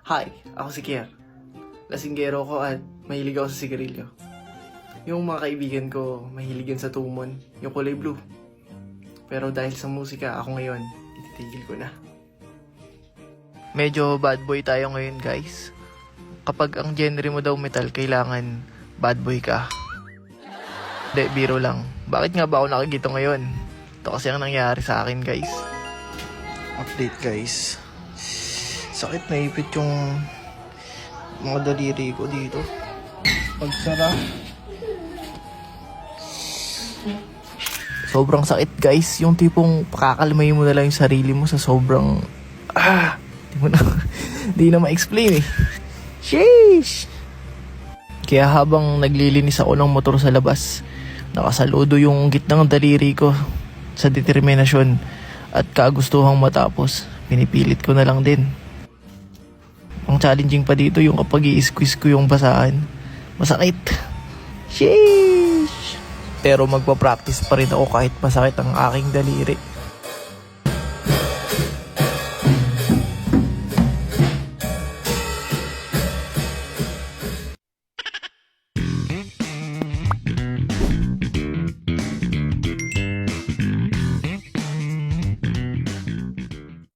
Hi, ako si Kier. Lasinggero ko at mahilig ako sa sigarilyo. Yung mga kaibigan ko, mahilig yun sa tumon, yung kulay blue. Pero dahil sa musika, ako ngayon, ititigil ko na. Medyo bad boy tayo ngayon, guys. Kapag ang genre mo daw metal, kailangan bad boy ka. Hindi, biro lang. Bakit nga ba ako nakikita ngayon? Ito kasi ang nangyari sa akin, guys. Update, guys. Sakit na ipit yung mga daliri ko dito. Pagsara. Sobrang sakit, guys. Yung tipong pakakalmay mo na lang yung sarili mo sa sobrang... Di na ma-explain eh. Sheesh! Kaya habang naglilinis ako ng motor sa labas, nakasaludo yung gitnang daliri ko sa determinasyon at kagustuhang matapos. Pinipilit ko na lang din. Ang challenging pa dito yung kapag i-squeeze ko yung basahan. Masakit. Sheesh! Pero magpa-practice pa rin ako kahit masakit ang aking daliri.